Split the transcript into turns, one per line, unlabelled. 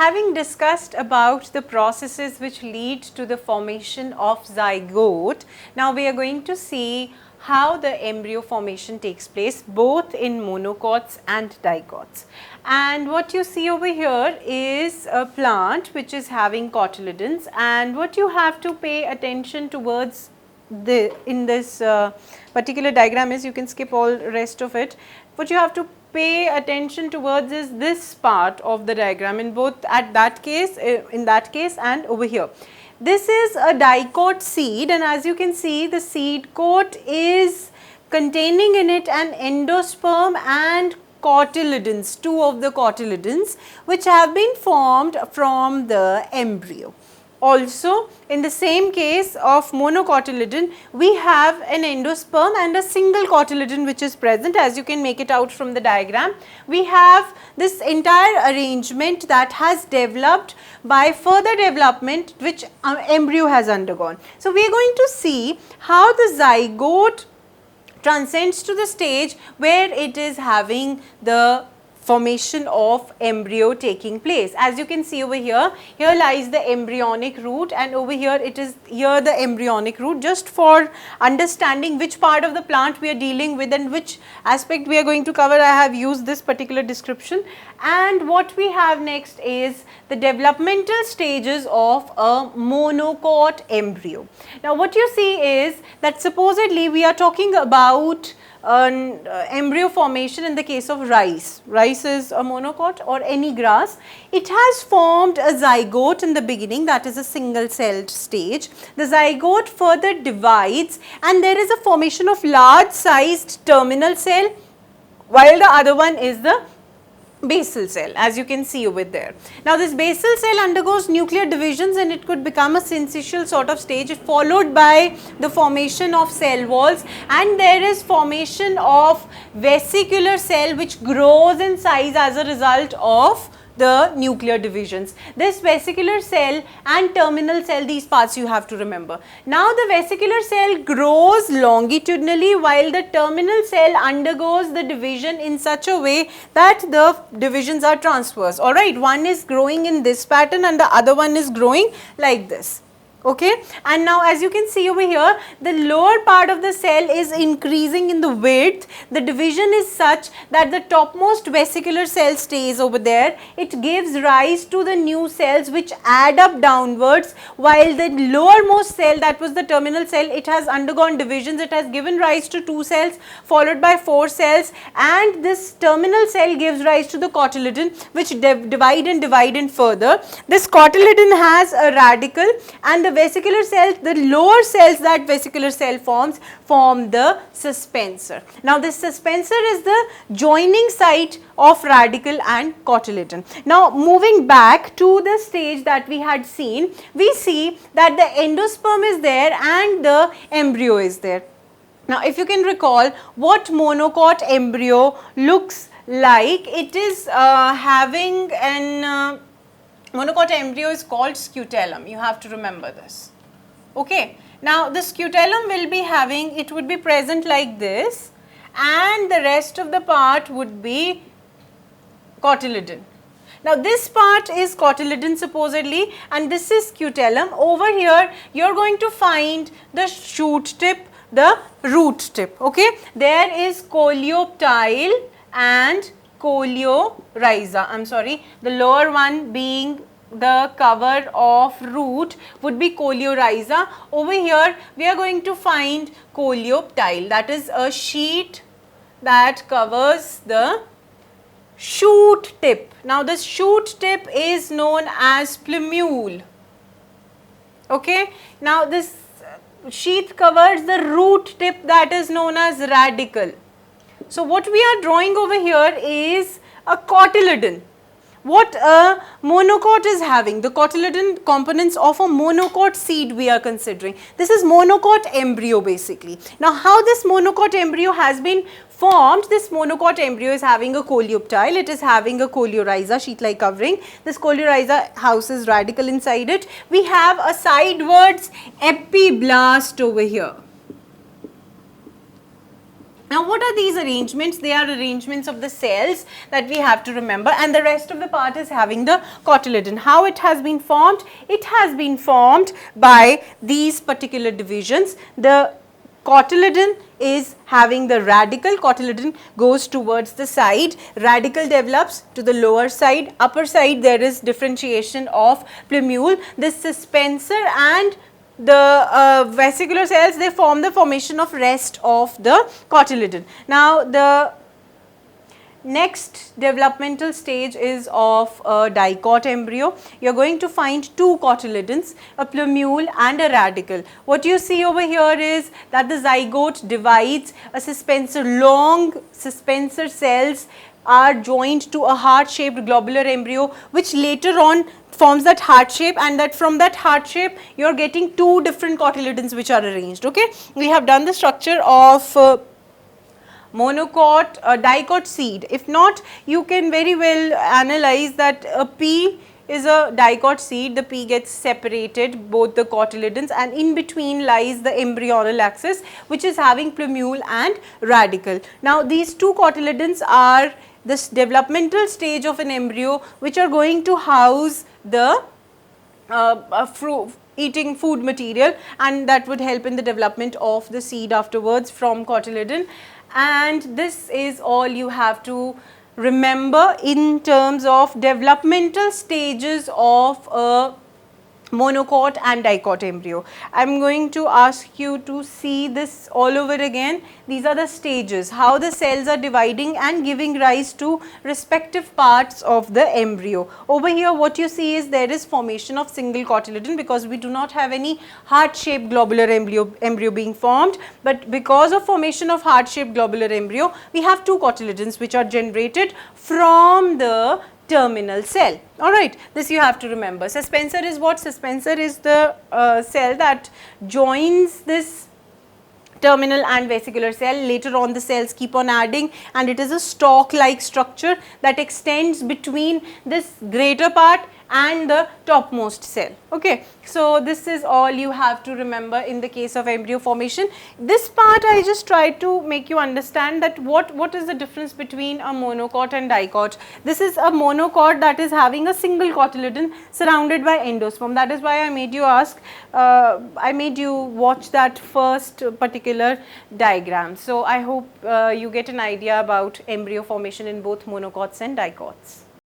having discussed about the processes which lead to the formation of zygote, now we are going to see how the embryo formation takes place both in monocots and dicots. And what you see over here is a plant which is having cotyledons, and what you have to pay attention towards in this particular diagram is, you can skip all rest of it, what you have to pay attention towards is this part of the diagram in both in that case and over here. This is a dicot seed, and as you can see, the seed coat is containing in it an endosperm and cotyledons, two of the cotyledons which have been formed from the embryo. Also, in the same case of monocotyledon, we have an endosperm and a single cotyledon which is present, as you can make it out from the diagram. We have this entire arrangement that has developed by further development which embryo has undergone. So, we are going to see how the zygote transcends to the stage where it is having the formation of embryo taking place. As you can see over here, here lies the embryonic root, and over here it is the embryonic root. Just for understanding which part of the plant we are dealing with and which aspect we are going to cover, I have used this particular description. And what we have next is the developmental stages of a monocot embryo. Now what you see is that supposedly we are talking about embryo formation in the case of rice. Rice is a monocot or any grass. It has formed a zygote in the beginning, that is a single celled stage. The zygote further divides and there is a formation of large sized terminal cell, while the other one is the basal cell, as you can see over there. Now this basal cell undergoes nuclear divisions and it could become a syncytial sort of stage, followed by the formation of cell walls, and there is formation of vesicular cell which grows in size as a result of the nuclear divisions. This vesicular cell and terminal cell, these parts you have to remember. Now the vesicular cell grows longitudinally while the terminal cell undergoes the division in such a way that the divisions are transverse. Alright, one is growing in this pattern and the other one is growing like this. Okay, and now as you can see over here, the lower part of the cell is increasing in the width. The division is such that the topmost vesicular cell stays over there. It gives rise to the new cells which add up downwards, while the lowermost cell, that was the terminal cell, it has undergone divisions. It has given rise to 2 cells followed by 4 cells, and this terminal cell gives rise to the cotyledon which divide and further. This cotyledon has a radicle, and the vesicular cells, the lower cells that vesicular cell form the suspensor. Now this suspensor is the joining site of radicle and cotyledon. Now moving back to the stage that we had seen, we see that the endosperm is there and the embryo is there. Now if you can recall what monocot embryo looks like, it is having an monocot embryo is called scutellum. You have to remember this. Okay. Now the scutellum will be having, it would be present like this, and the rest of the part would be cotyledon. Now this part is cotyledon supposedly, and this is scutellum. Over here you are going to find the shoot tip, the root tip. Okay. There is coleoptile and coleorhiza. I am sorry, the lower one being the cover of root would be coleorhiza. Over here we are going to find coleoptile, that is a sheet that covers the shoot tip. Now this shoot tip is known as plumule. Okay. Now this sheath covers the root tip, that is known as radicle. So what we are drawing over here is a cotyledon. What a monocot is having, the cotyledon components of a monocot seed we are considering. This is monocot embryo basically. Now how this monocot embryo has been formed, this monocot embryo is having a coleoptile, it is having a coleorhiza sheath like covering. This coleorhiza houses radicle inside it. We have a sidewards epiblast over here. Now, what are these arrangements? They are arrangements of the cells that we have to remember, and the rest of the part is having the cotyledon. How it has been formed? It has been formed by these particular divisions. The cotyledon is having the radicle. Cotyledon goes towards the side, radicle develops to the lower side, upper side there is differentiation of plumule. This suspensor and the vesicular cells, they form the formation of rest of the cotyledon. Now, the next developmental stage is of a dicot embryo. You are going to find two cotyledons, a plumule and a radicle. What you see over here is that the zygote divides, a suspensor, long suspensor cells are joined to a heart-shaped globular embryo, which later on forms that heart shape, and that from that heart shape you are getting two different cotyledons which are arranged. Okay, we have done the structure of monocot, dicot seed. If not, you can very well analyze that a pea is a dicot seed. The pea gets separated, both the cotyledons, and in between lies the embryonal axis, which is having plumule and radicle. Now, these two cotyledons are this developmental stage of an embryo, which are going to house the eating food material, and that would help in the development of the seed afterwards from cotyledon. And this is all you have to remember in terms of developmental stages of a monocot and dicot embryo. I am going to ask you to see this all over again. These are the stages, how the cells are dividing and giving rise to respective parts of the embryo. Over here what you see is there is formation of single cotyledon, because we do not have any heart-shaped globular embryo being formed, but because of formation of heart-shaped globular embryo, we have two cotyledons which are generated from the terminal cell. Alright, this you have to remember. Suspensor is what? Suspensor is the cell that joins this terminal and vesicular cell. Later on the cells keep on adding, and it is a stalk like structure that extends between this greater part and the topmost cell. Okay, so this is all you have to remember in the case of embryo formation. This part I just tried to make you understand that what is the difference between a monocot and dicot. This is a monocot that is having a single cotyledon surrounded by endosperm. That is why I made you I made you watch that first particular diagram. So I hope you get an idea about embryo formation in both monocots and dicots.